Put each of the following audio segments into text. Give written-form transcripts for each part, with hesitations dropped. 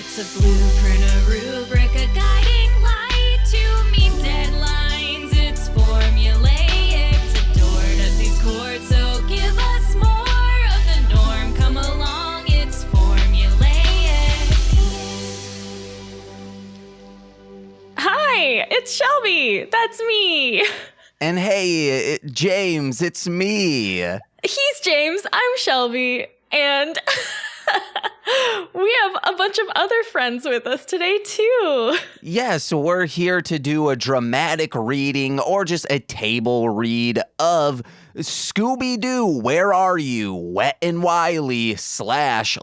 It's a blueprint, a rubric, a guiding light to meet deadlines. It's formulaic, adored as these chords, so give us more of the norm. Come along, it's formulaic. Hi, it's Shelby. That's me. And hey, James, it's me. He's James, I'm Shelby, and we have a bunch of other friends with us today, too. Yes, we're here to do a dramatic reading or just a table read of Scooby Doo, Where Are You? Wet and Wily /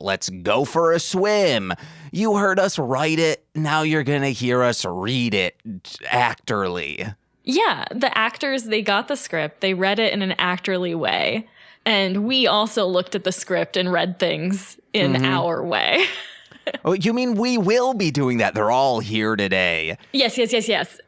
Let's Go for a Swim. You heard us write it, now you're gonna hear us read it actorly. Yeah, the actors, they got the script, they read it in an actorly way, and we also looked at the script and read things in our way. Oh, you mean we will be doing that? They're all here today. Yes.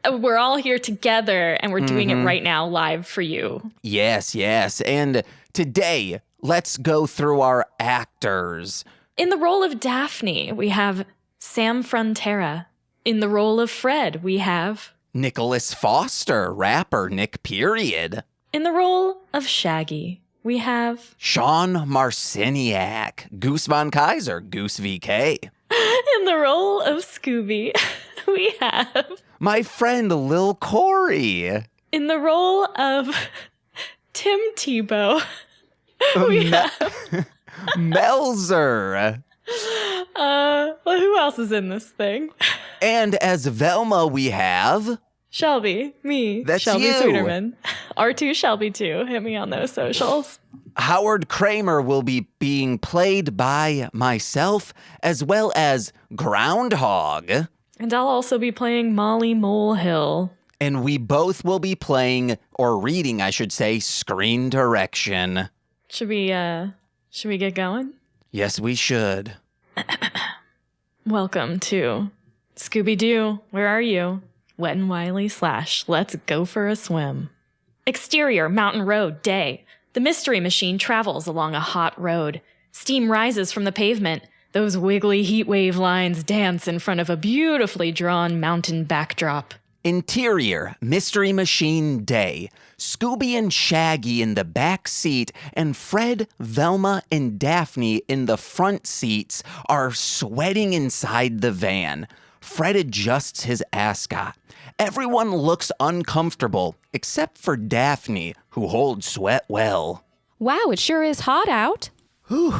We're all here together, and we're doing it right now live for you. Yes. And today, let's go through our actors. In the role of Daphne, we have Sam Frontera. In the role of Fred, we have Nicholas Foster, rapper Nick Period. In the role of Shaggy, we have Sean Marciniak, Goose Von Kaiser, GooseVK. In the role of Scooby, we have My friend Lil Corey. In the role of Tim Tebow, we have Melzer. Well, who else is in this thing? And as Velma, we have Shelby, me, That's Shelby you. Sweeterman. R2 Shelby 2. Hit me on those socials. Howard Kremer will be being played by myself, as well as Groundhog. And I'll also be playing Molly Molehill. And we both will be playing, or reading, I should say, screen direction. Should we get going? Yes, we should. Welcome to Scooby Doo, Where Are You? Wet and Wily / Let's Go for a Swim. Exterior, Mountain Road, day. The mystery machine travels along a hot road. Steam rises from the pavement. Those wiggly heat wave lines dance in front of a beautifully drawn mountain backdrop. Interior, Mystery Machine Day. Scooby and Shaggy in the back seat, and Fred, Velma, and Daphne in the front seats are sweating inside the van. Fred adjusts his ascot. Everyone looks uncomfortable, except for Daphne, who holds sweat well. Wow, it sure is hot out. Whew,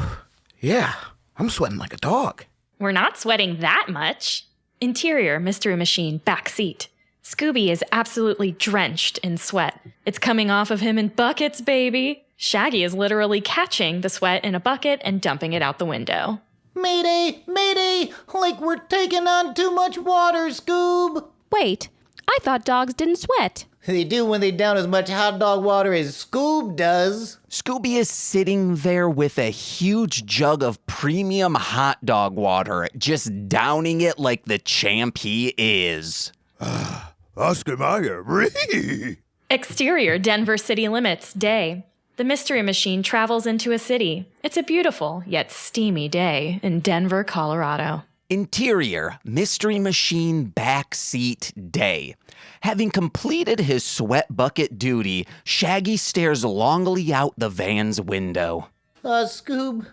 yeah, I'm sweating like a dog. We're not sweating that much. Interior, Mystery Machine, back seat. Scooby is absolutely drenched in sweat. It's coming off of him in buckets, baby. Shaggy is literally catching the sweat in a bucket and dumping it out the window. Mayday! Mayday! Like we're taking on too much water, Scoob! Wait, I thought dogs didn't sweat. They do when they down as much hot dog water as Scoob does. Scooby is sitting there with a huge jug of premium hot dog water, just downing it like the champ he is. Oscar Mayer. Exterior, Denver city limits, day. The mystery machine travels into a city. It's a beautiful, yet steamy day in Denver, Colorado. Interior, Mystery Machine backseat day. Having completed his sweat bucket duty, Shaggy stares longingly out the van's window. Scoob,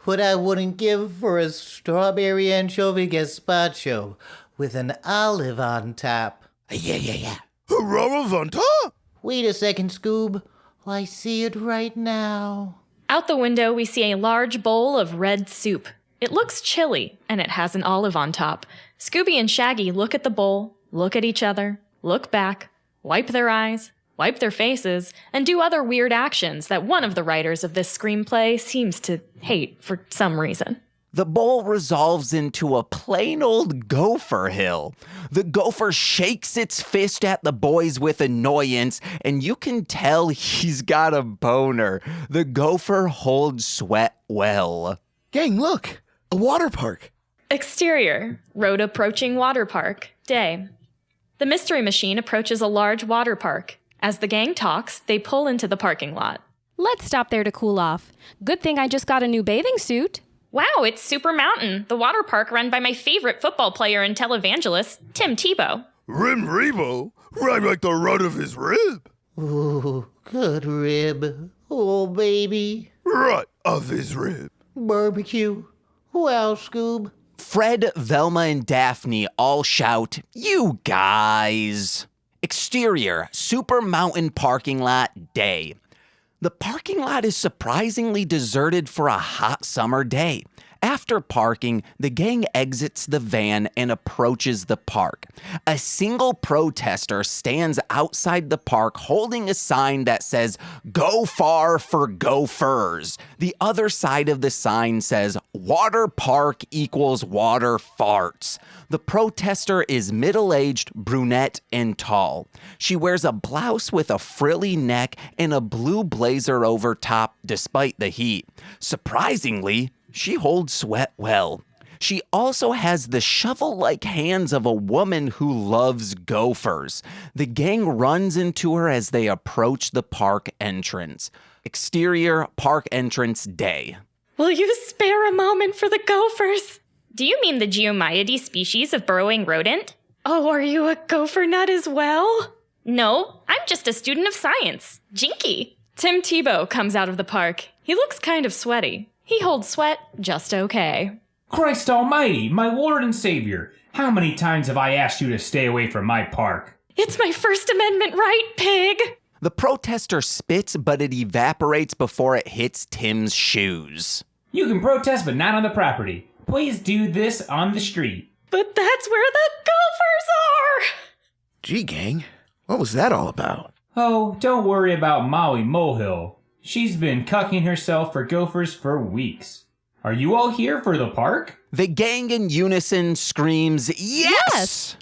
what I wouldn't give for a strawberry anchovy gazpacho with an olive on top. Yeah. Olive on top? Wait a second, Scoob. I see it right now. Out the window, we see a large bowl of red soup. It looks chilly, and it has an olive on top. Scooby and Shaggy look at the bowl, look at each other, look back, wipe their eyes, wipe their faces, and do other weird actions that one of the writers of this screenplay seems to hate for some reason. The bowl resolves into a plain old gopher hill. The gopher shakes its fist at the boys with annoyance, and you can tell he's got a boner. The gopher holds sweat well. Gang, look, a water park. Exterior, road approaching water park, day. The mystery machine approaches a large water park. As the gang talks, they pull into the parking lot. Let's stop there to cool off. Good thing I just got a new bathing suit. Wow, it's Super Mountain, the water park run by my favorite football player and televangelist, Tim Tebow. Rim Rebo? Right like the run of his rib. Ooh, good rib. Oh, baby. Right of his rib. Barbecue. Wow, Scoob. Fred, Velma, and Daphne all shout, "You guys!" Exterior, Super Mountain parking lot day. The parking lot is surprisingly deserted for a hot summer day. After parking, the gang exits the van and approaches the park. A single protester stands outside the park holding a sign that says, "Go far for gophers." The other side of the sign says, "Water park equals water farts." The protester is middle-aged, brunette, and tall. She wears a blouse with a frilly neck and a blue blazer over top despite the heat. Surprisingly, she holds sweat well. She also has the shovel-like hands of a woman who loves gophers. The gang runs into her as they approach the park entrance. Exterior, park entrance day. Will you spare a moment for the gophers? Do you mean the Geomyidae species of burrowing rodent? Oh, are you a gopher nut as well? No, I'm just a student of science. Jinky. Tim Tebow comes out of the park. He looks kind of sweaty. He holds sweat just okay. Christ almighty, my Lord and Savior, how many times have I asked you to stay away from my park? It's my First Amendment right, pig! The protester spits, but it evaporates before it hits Tim's shoes. You can protest, but not on the property. Please do this on the street. But that's where the gophers are! Gee, gang, what was that all about? Oh, don't worry about Molly Molehill. She's been cucking herself for gophers for weeks. Are you all here for the park? The gang in unison screams, "Yes!"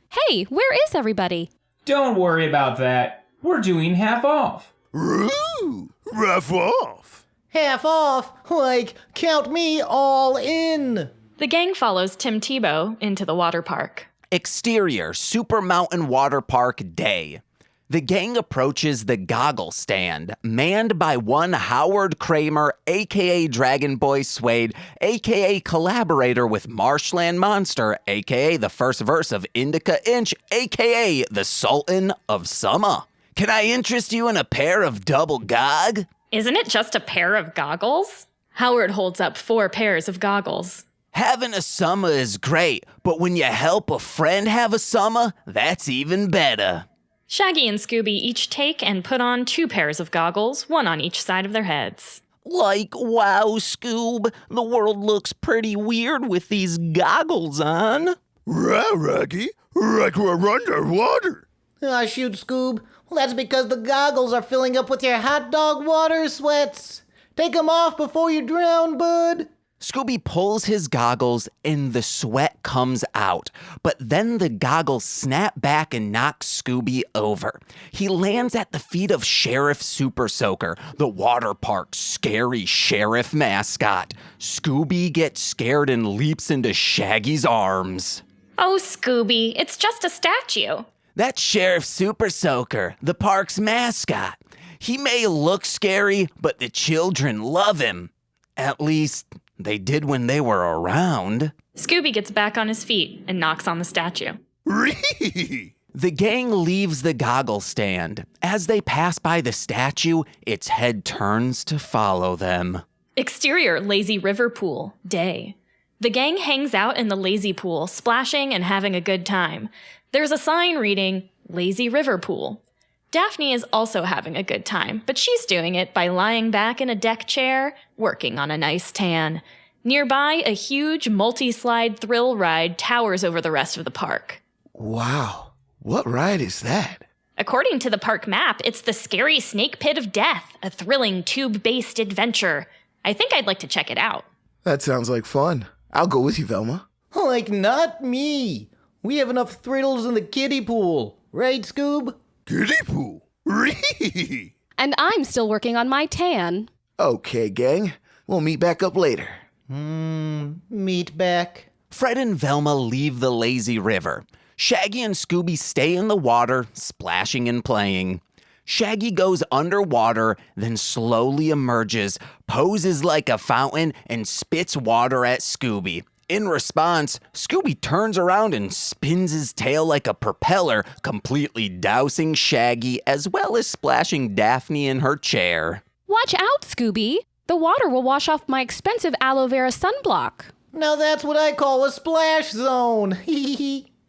Hey, where is everybody? Don't worry about that. We're doing half off. Ooh, rough off. Half off? Like, count me all in. The gang follows Tim Tebow into the water park. Exterior, Super Mountain Water Park day. The gang approaches the goggle stand, manned by one Howard Kremer, a.k.a. Dragon Boy Suede, a.k.a. collaborator with Marshland Monster, a.k.a. the first verse of Indica Inch, a.k.a. the Sultan of Summer. Can I interest you in a pair of double gog? Isn't it just a pair of goggles? Howard holds up 4 pairs of goggles. Having a summer is great, but when you help a friend have a summer, that's even better. Shaggy and Scooby each take and put on 2 pairs of goggles, one on each side of their heads. Like, wow, Scoob, the world looks pretty weird with these goggles on. Raggy, like we're underwater. Ah, shoot, Scoob. Well, that's because the goggles are filling up with your hot dog water sweats. Take 'em off before you drown, bud. Scooby pulls his goggles and the sweat comes out, but then the goggles snap back and knock Scooby over. He lands at the feet of Sheriff Super Soaker, the water park's scary sheriff mascot. Scooby gets scared and leaps into Shaggy's arms. Oh, Scooby, it's just a statue. That's Sheriff Super Soaker, the park's mascot. He may look scary, but the children love him. At least, they did when they were around. Scooby gets back on his feet and knocks on the statue. The gang leaves the goggle stand. As they pass by the statue, its head turns to follow them. Exterior, lazy river pool, day. The gang hangs out in the lazy pool, splashing and having a good time. There's a sign reading, Lazy River Pool. Daphne is also having a good time, but she's doing it by lying back in a deck chair, working on a nice tan. Nearby, a huge multi-slide thrill ride towers over the rest of the park. Wow, what ride is that? According to the park map, it's the Scary Snake Pit of Death, a thrilling tube-based adventure. I think I'd like to check it out. That sounds like fun. I'll go with you, Velma. Like, not me. We have enough thriddles in the kiddie pool. Right, Scoob? Kiddie pool. And I'm still working on my tan. Okay, gang. We'll meet back up later. Meet back. Fred and Velma leave the lazy river. Shaggy and Scooby stay in the water, splashing and playing. Shaggy goes underwater, then slowly emerges, poses like a fountain, and spits water at Scooby. In response, Scooby turns around and spins his tail like a propeller, completely dousing Shaggy as well as splashing Daphne in her chair. Watch out, Scooby. The water will wash off my expensive aloe vera sunblock. Now that's what I call a splash zone.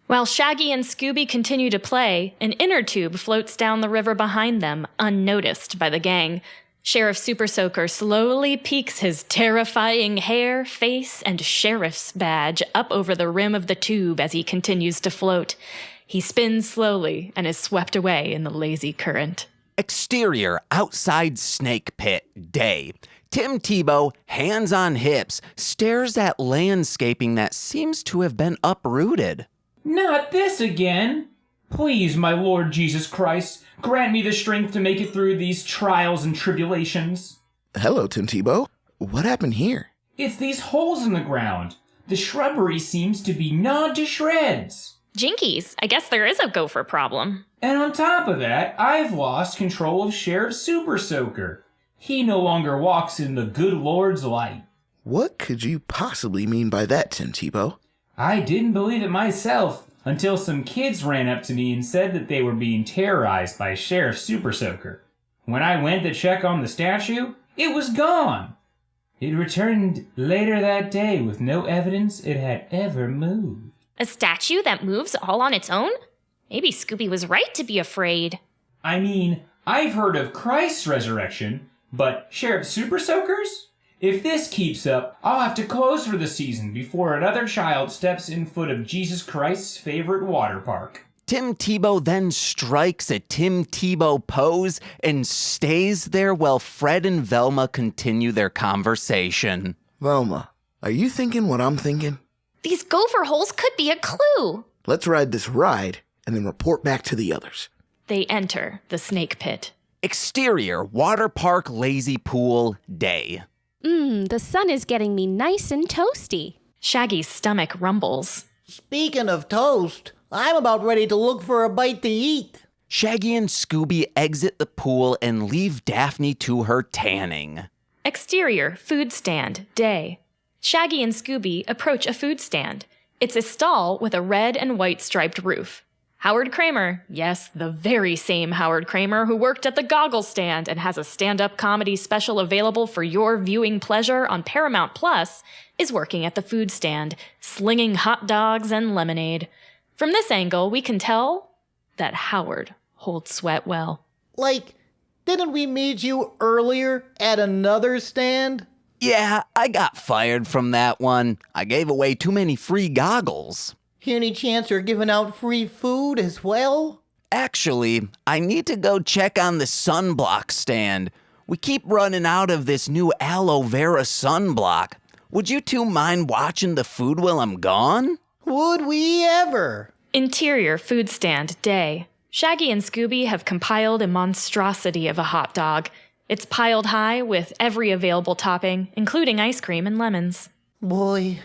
While Shaggy and Scooby continue to play, an inner tube floats down the river behind them, unnoticed by the gang. Sheriff Super Soaker slowly peeks his terrifying hair, face, and sheriff's badge up over the rim of the tube as he continues to float. He spins slowly and is swept away in the lazy current. Exterior, outside snake pit, day. Tim Tebow, hands on hips, stares at landscaping that seems to have been uprooted. Not this again! Please, my Lord Jesus Christ, grant me the strength to make it through these trials and tribulations. Hello, Tim Tebow. What happened here? It's these holes in the ground. The shrubbery seems to be gnawed to shreds. Jinkies, I guess there is a gopher problem. And on top of that, I've lost control of Sheriff Super Soaker. He no longer walks in the good Lord's light. What could you possibly mean by that, Tim Tebow? I didn't believe it myself until some kids ran up to me and said that they were being terrorized by Sheriff Super Soaker. When I went to check on the statue, it was gone. It returned later that day with no evidence it had ever moved. A statue that moves all on its own? Maybe Scooby was right to be afraid. I mean, I've heard of Christ's resurrection, but Sheriff Super Soaker's? If this keeps up, I'll have to close for the season before another child steps in foot of Jesus Christ's favorite water park. Tim Tebow then strikes a Tim Tebow pose and stays there while Fred and Velma continue their conversation. Velma, are you thinking what I'm thinking? These gopher holes could be a clue. Let's ride this ride and then report back to the others. They enter the snake pit. Exterior, water park lazy pool, day. The sun is getting me nice and toasty. Shaggy's stomach rumbles. Speaking of toast, I'm about ready to look for a bite to eat. Shaggy and Scooby exit the pool and leave Daphne to her tanning. Exterior, food stand, day. Shaggy and Scooby approach a food stand. It's a stall with a red and white striped roof. Howard Kremer, yes, the very same Howard Kremer who worked at the Goggle Stand and has a stand-up comedy special available for your viewing pleasure on Paramount Plus, is working at the food stand, slinging hot dogs and lemonade. From this angle, we can tell that Howard holds sweat well. Like, didn't we meet you earlier at another stand? Yeah, I got fired from that one. I gave away too many free goggles. Any chance you're giving out free food as well? Actually, I need to go check on the sunblock stand. We keep running out of this new aloe vera sunblock. Would you two mind watching the food while I'm gone? Would we ever? Interior food stand, day. Shaggy and Scooby have compiled a monstrosity of a hot dog. It's piled high with every available topping, including ice cream and lemons. Boy,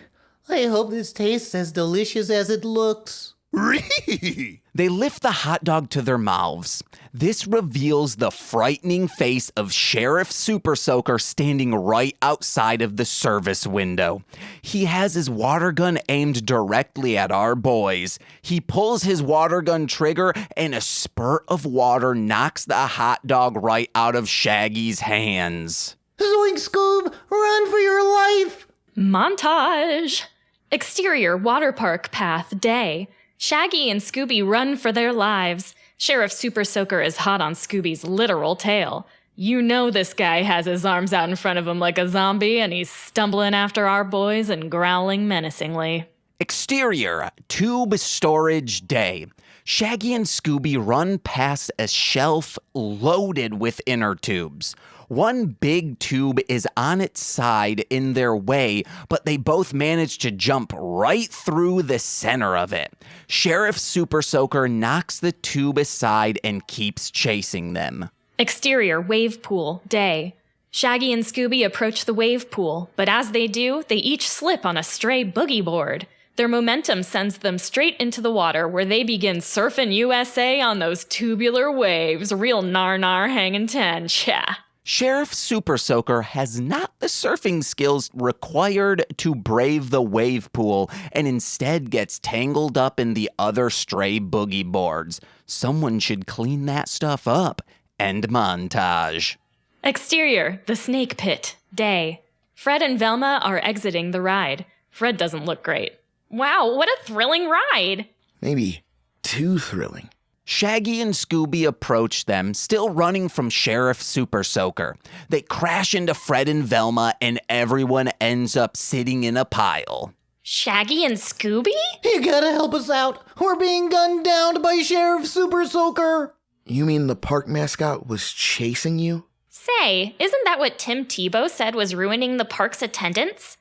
I hope this tastes as delicious as it looks. They lift the hot dog to their mouths. This reveals the frightening face of Sheriff Super Soaker standing right outside of the service window. He has his water gun aimed directly at our boys. He pulls his water gun trigger and a spurt of water knocks the hot dog right out of Shaggy's hands. Zoink, Scoob! Run for your life! Montage! Exterior water park path, day. Shaggy and Scooby run for their lives. Sheriff Super Soaker is hot on Scooby's literal tail. You know this guy has his arms out in front of him like a zombie, and he's stumbling after our boys and growling menacingly. Exterior, tube storage, day. Shaggy and Scooby run past a shelf loaded with inner tubes. One big tube is on its side in their way, but they both manage to jump right through the center of it. Sheriff Super Soaker knocks the tube aside and keeps chasing them. Exterior wave pool, day. Shaggy and Scooby approach the wave pool, but as they do, they each slip on a stray boogie board. Their momentum sends them straight into the water where they begin surfing USA on those tubular waves. Real nar hanging 10, yeah. Sheriff Super Soaker has not the surfing skills required to brave the wave pool and instead gets tangled up in the other stray boogie boards. Someone should clean that stuff up. End montage. Exterior, the snake pit, day. Fred and Velma are exiting the ride. Fred doesn't look great. Wow, what a thrilling ride! Maybe too thrilling. Shaggy and Scooby approach them, still running from Sheriff Super Soaker. They crash into Fred and Velma, and everyone ends up sitting in a pile. Shaggy and Scooby? You gotta help us out. We're being gunned down by Sheriff Super Soaker. You mean the park mascot was chasing you? Say, isn't that what Tim Tebow said was ruining the park's attendance?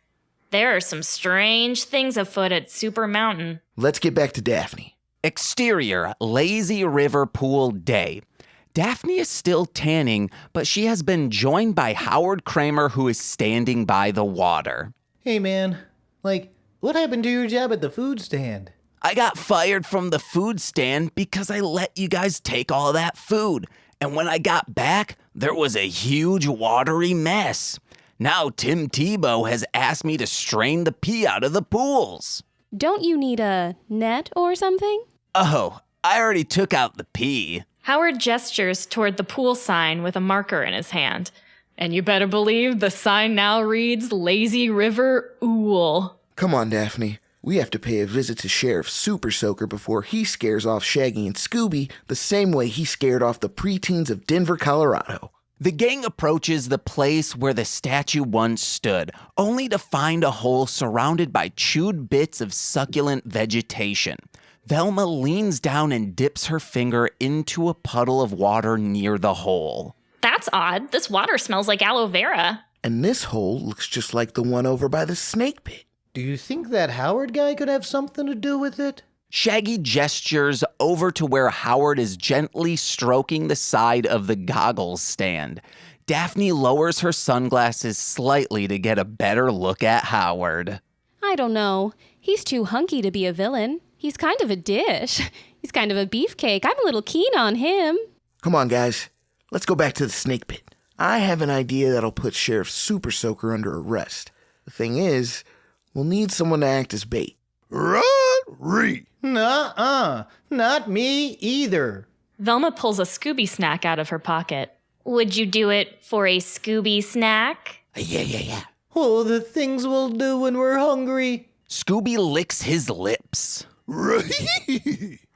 There are some strange things afoot at Super Mountain. Let's get back to Daphne. Exterior, lazy river pool day. Daphne is still tanning, but she has been joined by Howard Kremer, who is standing by the water. Hey man, what happened to your job at the food stand? I got fired from the food stand because I let you guys take all that food. And when I got back, there was a huge watery mess. Now Tim Tebow has asked me to strain the pee out of the pools. Don't you need a net or something? Oh, I already took out the pee. Howard gestures toward the pool sign with a marker in his hand. And you better believe the sign now reads Lazy River Ool. Come on, Daphne. We have to pay a visit to Sheriff Super Soaker before he scares off Shaggy and Scooby the same way he scared off the preteens of Denver, Colorado. The gang approaches the place where the statue once stood, only to find a hole surrounded by chewed bits of succulent vegetation. Velma leans down and dips her finger into a puddle of water near the hole. That's odd. This water smells like aloe vera. And this hole looks just like the one over by the snake pit. Do you think that Howard guy could have something to do with it? Shaggy gestures over to where Howard is gently stroking the side of the goggles stand. Daphne lowers her sunglasses slightly to get a better look at Howard. I don't know. He's too hunky to be a villain. He's kind of a dish. He's kind of a beefcake. I'm a little keen on him. Come on, guys. Let's go back to the snake pit. I have an idea that'll put Sheriff Super Soaker under arrest. The thing is, we'll need someone to act as bait. Rodri. Nuh-uh. Not me either. Velma pulls a Scooby snack out of her pocket. Would you do it for a Scooby snack? Yeah. Oh, the things we'll do when we're hungry. Scooby licks his lips.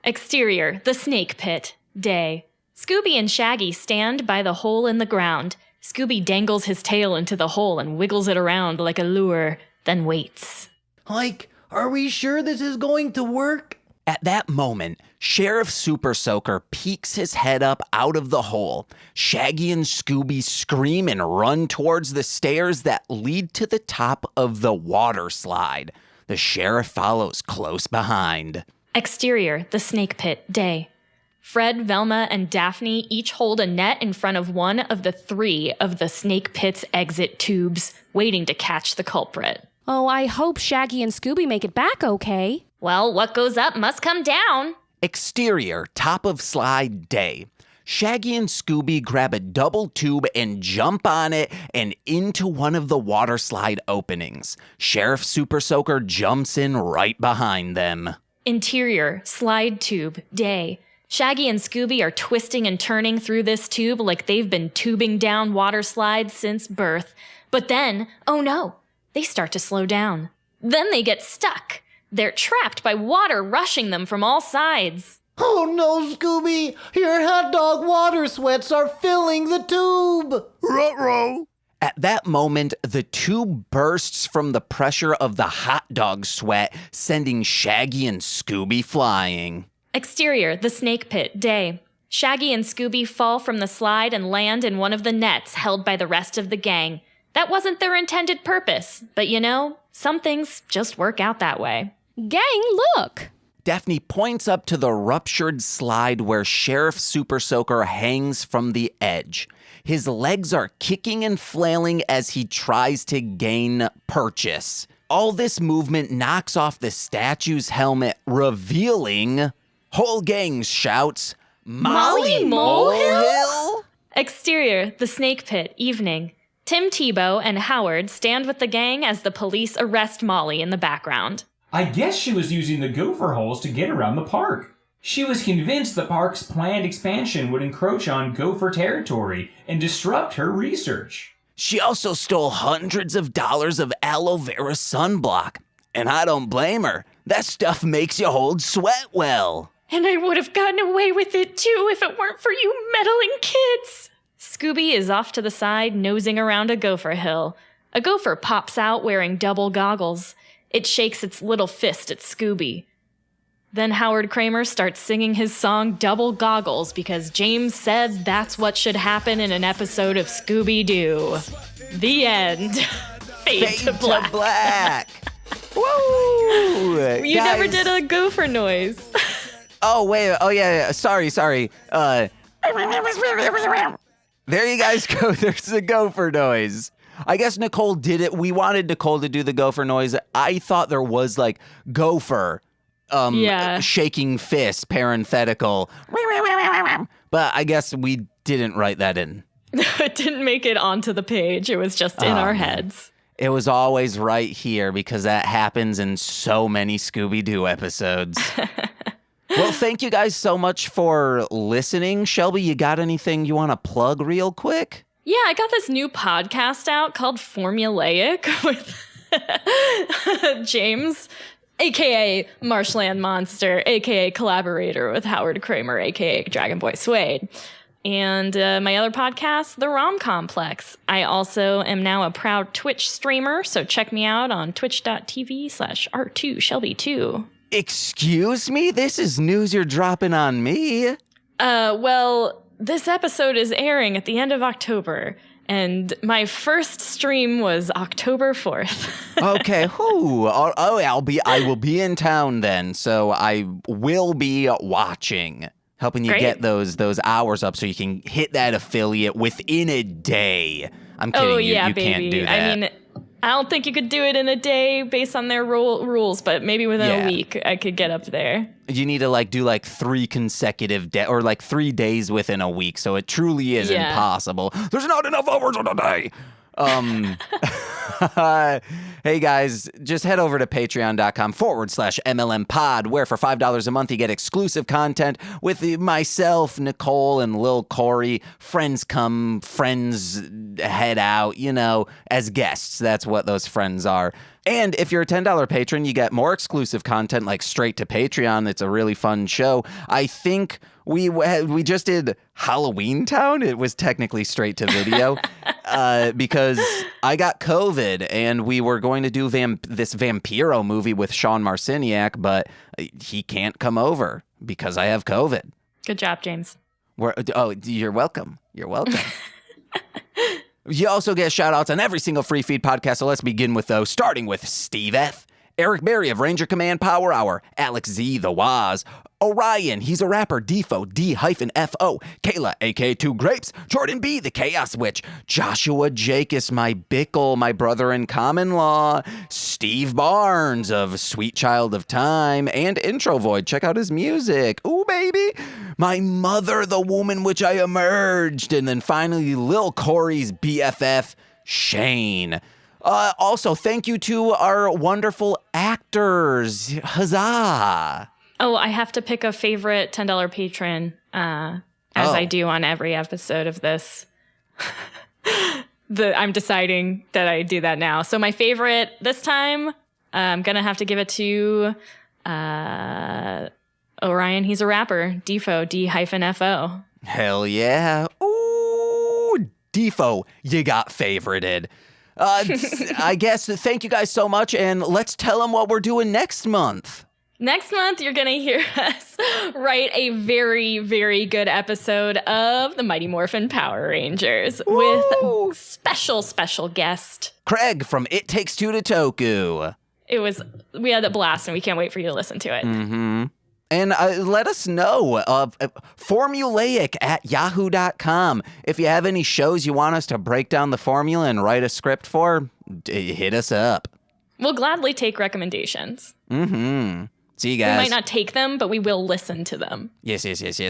Exterior, the snake pit, day. Scooby and Shaggy stand by the hole in the ground. Scooby dangles his tail into the hole and wiggles it around like a lure, then waits. Are we sure this is going to work? At that moment, Sheriff Super Soaker peeks his head up out of the hole. Shaggy and Scooby scream and run towards the stairs that lead to the top of the water slide. The sheriff follows close behind. Exterior, the snake pit, day. Fred, Velma, and Daphne each hold a net in front of one of the 3 of the snake pit's exit tubes, waiting to catch the culprit. Oh, I hope Shaggy and Scooby make it back okay. Well, what goes up must come down. Exterior, top of slide, day. Shaggy and Scooby grab a double tube and jump on it and into one of the water slide openings. Sheriff Super Soaker jumps in right behind them. Interior, slide tube, day. Shaggy and Scooby are twisting and turning through this tube like they've been tubing down water slides since birth. But then, oh no, they start to slow down. Then they get stuck. They're trapped by water rushing them from all sides. Oh no, Scooby! Your hot dog water sweats are filling the tube! Ruh-roh. At that moment, the tube bursts from the pressure of the hot dog sweat, sending Shaggy and Scooby flying. Exterior, the snake pit, day. Shaggy and Scooby fall from the slide and land in one of the nets held by the rest of the gang. That wasn't their intended purpose, but you know, some things just work out that way. Gang, look! Daphne points up to the ruptured slide where Sheriff Super Soaker hangs from the edge. His legs are kicking and flailing as he tries to gain purchase. All this movement knocks off the statue's helmet, revealing whole gang shouts, Molly Molehill? Exterior, the snake pit, evening. Tim Tebow and Howard stand with the gang as the police arrest Molly in the background. I guess she was using the gopher holes to get around the park. She was convinced the park's planned expansion would encroach on gopher territory and disrupt her research. She also stole hundreds of dollars of aloe vera sunblock. And I don't blame her. That stuff makes you hold sweat well. And I would have gotten away with it too if it weren't for you meddling kids. Scooby is off to the side, nosing around a gopher hill. A gopher pops out wearing double goggles. It shakes its little fist at Scooby. Then Howard Kremer starts singing his song Double Goggles because James said that's what should happen in an episode of Scooby Doo. The end. Fade to black. Woo! You never did a gopher noise. Oh, wait. Oh, yeah. Sorry. There you guys go. There's the gopher noise. I guess Nicole did it. We wanted Nicole to do the gopher noise. I thought there was like gopher. Shaking fist, parenthetical. But I guess we didn't write that in. It didn't make it onto the page. It was just in our heads. It was always right here because that happens in so many Scooby Doo episodes. Well, thank you guys so much for listening. Shelby, you got anything you want to plug real quick? Yeah, I got this new podcast out called Formulaic with James, a.k.a. Marshland Monster, a.k.a. collaborator with Howard Kremer, a.k.a. Dragon Boy Suede. And my other podcast, The Rom Complex. I also am now a proud Twitch streamer, so check me out on twitch.tv/R2Shelby2. Excuse me? This is news you're dropping on me. Well, this episode is airing at the end of October, and my first stream was October 4th. Okay. I will be in town then, so I will be watching, helping you Great. get those hours up so you can hit that affiliate within a day. I'm kidding you. Yeah, you baby. Can't do that. I mean, I don't think you could do it in a day based on their rules, but maybe within a week I could get up there. You need to do 3 consecutive days or 3 days within a week, so it truly is impossible. There's not enough hours in a day. Hey guys, just head over to patreon.com/MLM pod, where for $5 a month you get exclusive content with myself, Nicole, and Lil Corey. Friends come, friends head out, as guests. That's what those friends are. And if you're a $10 patron, you get more exclusive content, like straight to Patreon. It's a really fun show. I think we just did Halloween Town. It was technically straight to video because I got COVID and we were going to do this Vampiro movie with Sean Marciniak, but he can't come over because I have COVID. Good job, James. You're welcome. You're welcome. You also get shout-outs on every single free feed podcast, so let's begin with those, starting with Steve F., Eric Berry of Ranger Command Power Hour, Alex Z. The Waz, Orion, he's a rapper, Defo, D-F-O, Kayla, AK2 Grapes, Jordan B, the Chaos Witch, Joshua Jacus, my Bickle, my brother in common law, Steve Barnes of Sweet Child of Time, and Intro Void. Check out his music. Ooh, baby. My mother, the woman which I emerged. And then finally, Lil Corey's BFF, Shane. Also, thank you to our wonderful actors. Huzzah! Oh, I have to pick a favorite $10 patron, as I do on every episode of this. I'm deciding that I do that now. So my favorite this time, I'm going to have to give it to Orion. He's a rapper. Defo, D-F-O. Hell yeah. Ooh, Defo, you got favorited. I guess thank you guys so much, and let's tell them what we're doing next month. Next month, you're going to hear us write a very, very good episode of the Mighty Morphin Power Rangers with special guest Craig from It Takes Two to Toku. We had a blast, and we can't wait for you to listen to it. Mm-hmm. And let us know, formulaic@yahoo.com. If you have any shows you want us to break down the formula and write a script for, hit us up. We'll gladly take recommendations. Mm-hmm. See you We guys. might not take them, but we will listen to them. Yes.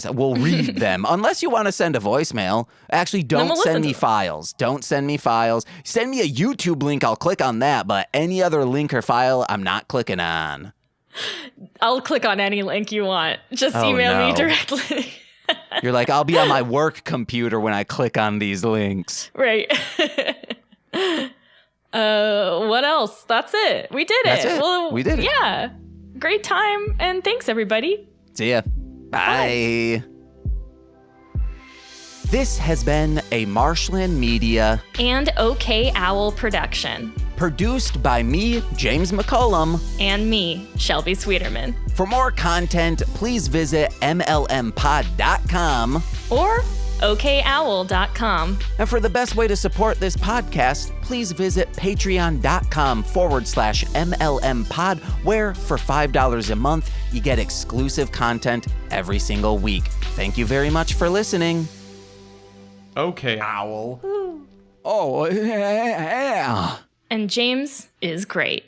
We'll read them. Unless you want to send a voicemail. Actually, don't we'll send listen me to them. files. Don't send me files. Send me a YouTube link. I'll click on that. But any other link or file, I'm not clicking on. I'll click on any link you want. Just Oh, email me no. directly. You're like, I'll be on my work computer when I click on these links. Right. What else? That's it. We did That's it. it. Well, We did it. Yeah. Great time. And thanks, everybody. See ya. Bye. This has been a Marshland Media, And OK Owl production. produced by me, James McCollum. And me, Shelby Sweeterman. For more content, please visit mlmpod.com. Or okowl.com. And for the best way to support this podcast, please visit patreon.com/MLMpod, where for $5 a month, you get exclusive content every single week. Thank you very much for listening. Okay, Owl. Oh, yeah. And James is great.